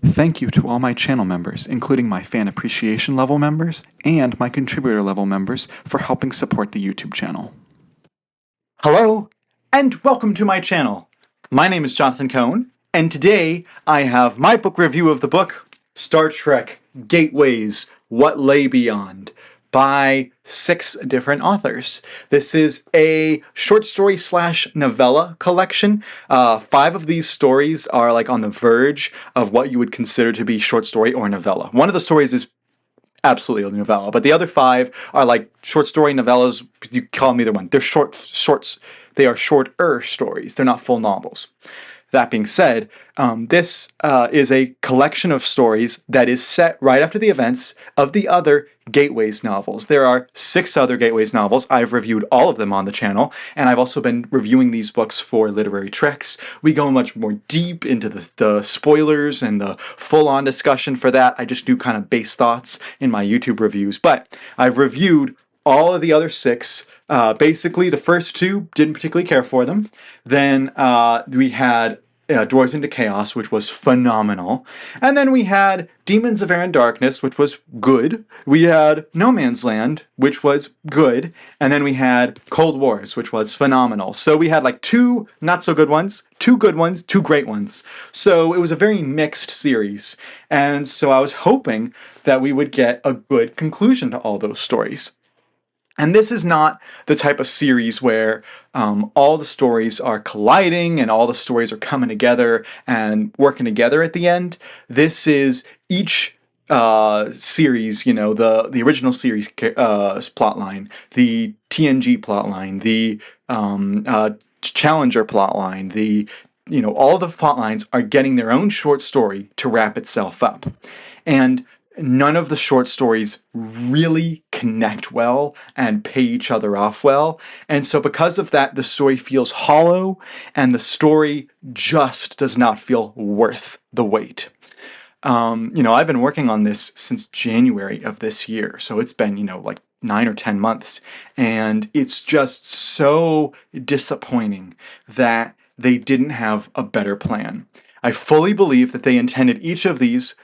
Thank you to all my channel members, including my fan appreciation level members and my contributor level members, for helping support the YouTube channel. Hello, and welcome to my channel. My name is Jonathan Cohn, and today I have my book review of the book Star Trek Gateways: What Lay Beyond by 6 different authors. This is a short story / novella collection. 5 of these stories are like on the verge of what you would consider to be short story or novella. One of the stories is absolutely a novella, but the other 5 are like short story novellas. You call them either one. They're shorts. They are shorter stories. They're not full novels. That being said, this is a collection of stories that is set right after the events of the other Gateways novels. There are 6 other Gateways novels. I've reviewed all of them on the channel, and I've also been reviewing these books for Literary Tricks. We go much more deep into the spoilers and the full-on discussion for that. I just do kind of base thoughts in my YouTube reviews, but I've reviewed all of the other 6. Basically, the first 2, didn't particularly care for them. Then we had Doors into Chaos, which was phenomenal. And then we had Demons of Air and Darkness, which was good. We had No Man's Land, which was good. And then we had Cold Wars, which was phenomenal. So we had like 2 not so good ones, 2 good ones, 2 great ones. So it was a very mixed series. And so I was hoping that we would get a good conclusion to all those stories. And this is not the type of series where all the stories are colliding and all the stories are coming together and working together at the end. This is each series, you know, the original series plotline, the TNG plotline, the Challenger plotline, all the plotlines are getting their own short story to wrap itself up. And none of the short stories really connect well and pay each other off well. And so because of that, the story feels hollow and the story just does not feel worth the wait. I've been working on this since January of this year. So it's been, like 9 or 10 months. And it's just so disappointing that they didn't have a better plan. I fully believe that they intended each of these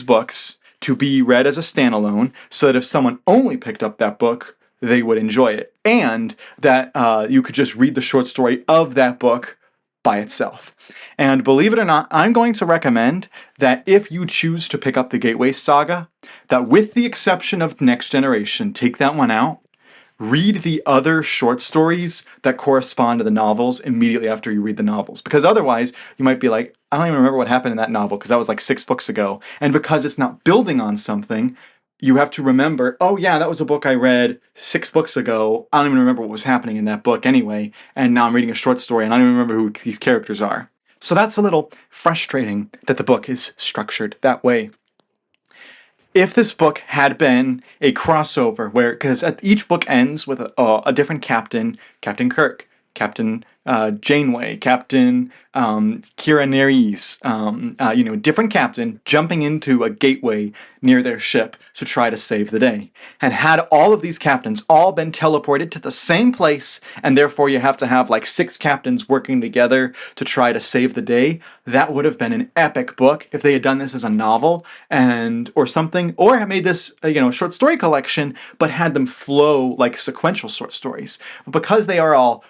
books to be read as a standalone, so that if someone only picked up that book, they would enjoy it, and that you could just read the short story of that book by itself. And believe it or not, I'm going to recommend that if you choose to pick up the Gateway Saga, that with the exception of Next Generation, take that one out. Read the other short stories that correspond to the novels immediately after you read the novels. Because otherwise, you might be like, I don't even remember what happened in that novel because that was like 6 books ago. And because it's not building on something, you have to remember, oh yeah, that was a book I read 6 books ago. I don't even remember what was happening in that book anyway. And now I'm reading a short story and I don't even remember who these characters are. So that's a little frustrating that the book is structured that way. If this book had been a crossover, because each book ends with a different captain, Captain Kirk, Captain Janeway, Captain Kira Nerys, different captain jumping into a gateway near their ship to try to save the day. And had all of these captains all been teleported to the same place, and therefore you have to have like 6 captains working together to try to save the day, that would have been an epic book if they had done this as a novel or something, or had made this short story collection, but had them flow like sequential short stories. But because they are all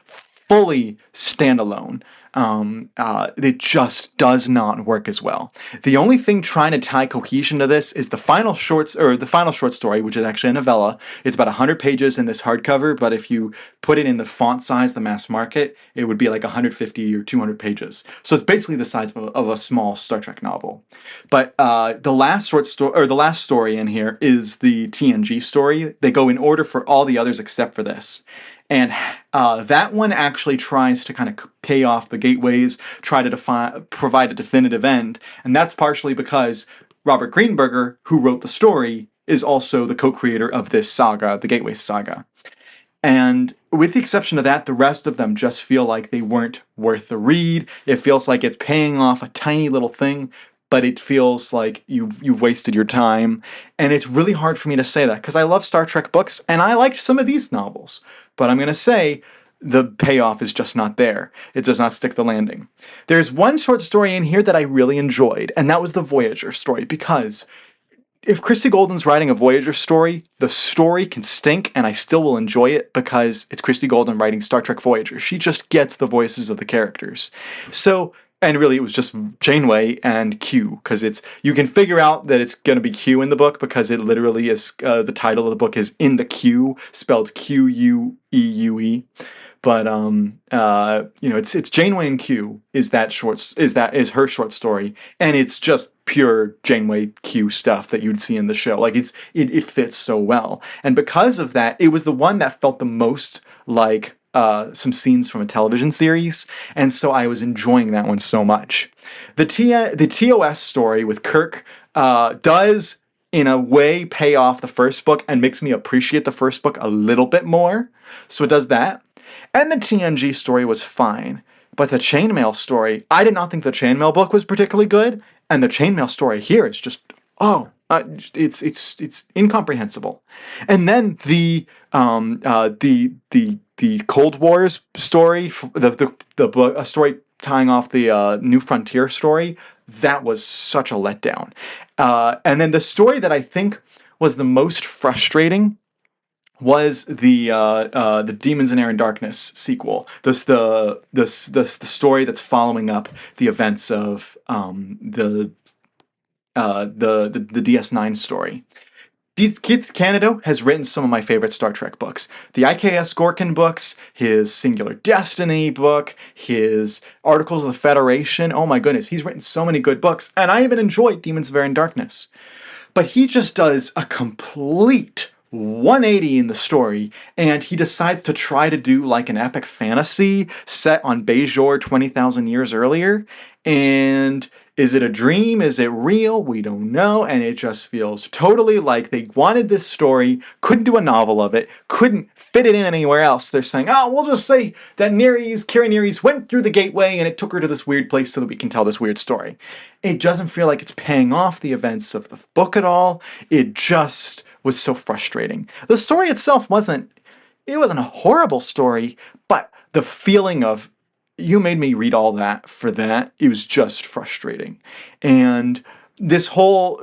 fully standalone, it just does not work as well. The only thing trying to tie cohesion to this is the final short story, which is actually a novella. It's about 100 pages in this hardcover, but if you put it in the font size, the mass market, it would be like 150 or 200 pages. So it's basically the size of a small Star Trek novel. But the last story in here is the TNG story. They go in order for all the others except for this. And that one actually tries to kind of pay off the gateways, try to provide a definitive end. And that's partially because Robert Greenberger, who wrote the story, is also the co-creator of this saga, the Gateway Saga. And with the exception of that, the rest of them just feel like they weren't worth the read. It feels like it's paying off a tiny little thing, but it feels like you've wasted your time. And it's really hard for me to say that because I love Star Trek books and I liked some of these novels. But I'm going to say the payoff is just not there. It does not stick the landing. There's one short story in here that I really enjoyed, and that was the Voyager story, because if Christie Golden's writing a Voyager story, the story can stink and I still will enjoy it because it's Christie Golden writing Star Trek Voyager. She just gets the voices of the characters. So, and really it was just Janeway and Q, because you can figure out that it's going to be Q in the book because it literally is, the title of the book is In the Q, spelled Queue. But it's Janeway and Q is her short story, and it's just pure Janeway Q stuff that you'd see in the show. Like it fits so well, and because of that, it was the one that felt the most like some scenes from a television series, and so I was enjoying that one so much. The TOS story with Kirk does in a way pay off the first book and makes me appreciate the first book a little bit more. So it does that. And the TNG story was fine. But the Chainmail story, I did not think the Chainmail book was particularly good. And the Chainmail story here is just, it's incomprehensible. And then the Cold Wars story, a story tying off the New Frontier story, that was such a letdown. And then the story that I think was the most frustrating was the Demons in Air and Darkness sequel. The story that's following up the events of the DS9 story. Keith Canada has written some of my favorite Star Trek books. The IKS Gorkin books, his Singular Destiny book, his Articles of the Federation. Oh my goodness, he's written so many good books, and I even enjoyed Demons of Air and Darkness. But he just does a complete 180 in the story, and he decides to try to do like an epic fantasy set on Bajor 20,000 years earlier. And is it a dream? Is it real? We don't know. And it just feels totally like they wanted this story, couldn't do a novel of it, couldn't fit it in anywhere else. They're saying, we'll just say that Kira Nerys went through the gateway and it took her to this weird place so that we can tell this weird story. It doesn't feel like it's paying off the events of the book at all. It just was so frustrating. The story itself wasn't a horrible story, but the feeling of, you made me read all that for that, it was just frustrating. And this whole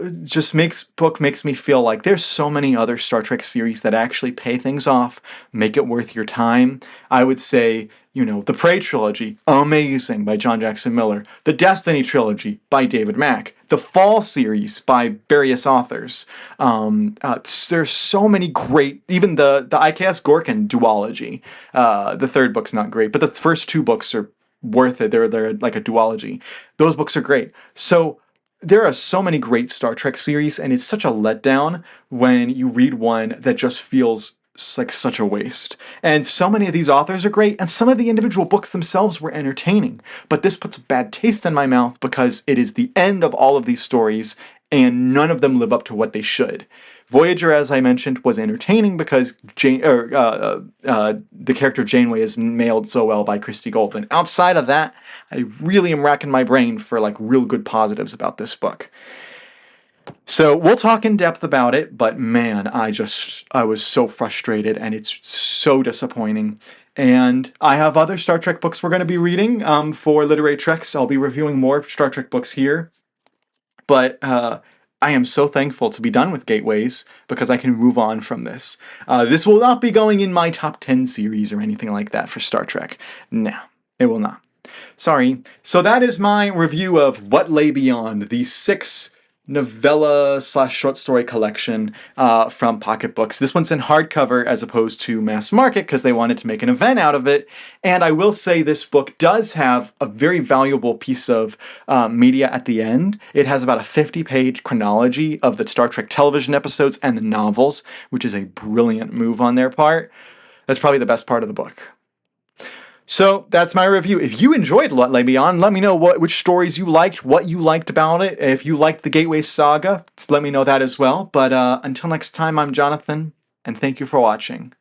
book makes me feel like there's so many other Star Trek series that actually pay things off, make it worth your time. I would say, the Prey trilogy, amazing, by John Jackson Miller. The Destiny trilogy by David Mack. The Fall series by various authors. There's so many great, even the IKS Gorkin duology. The third book's not great, but the first two books are worth it. They're like a duology. Those books are great. So there are so many great Star Trek series, and it's such a letdown when you read one that just feels like such a waste. And so many of these authors are great, and some of the individual books themselves were entertaining. But this puts a bad taste in my mouth because it is the end of all of these stories, and none of them live up to what they should. Voyager, as I mentioned, was entertaining because the character Janeway is mailed so well by Christie Golden. Outside of that, I really am racking my brain for like real good positives about this book. So we'll talk in depth about it, but man, I was so frustrated, and it's so disappointing. And I have other Star Trek books we're going to be reading for Literary Treks. I'll be reviewing more Star Trek books here. But I am so thankful to be done with Gateways because I can move on from this. This will not be going in my top 10 series or anything like that for Star Trek. No, it will not. Sorry. So that is my review of What Lay Beyond, the 6 novella/short story collection from Pocket Books. This one's in hardcover as opposed to mass market because they wanted to make an event out of it. And I will say this book does have a very valuable piece of media at the end. It has about a 50-page chronology of the Star Trek television episodes and the novels, which is a brilliant move on their part. That's probably the best part of the book. So that's my review. If you enjoyed What Lay Beyond, let me know which stories you liked, what you liked about it. If you liked the Gateway Saga, let me know that as well. But until next time, I'm Jonathan, and thank you for watching.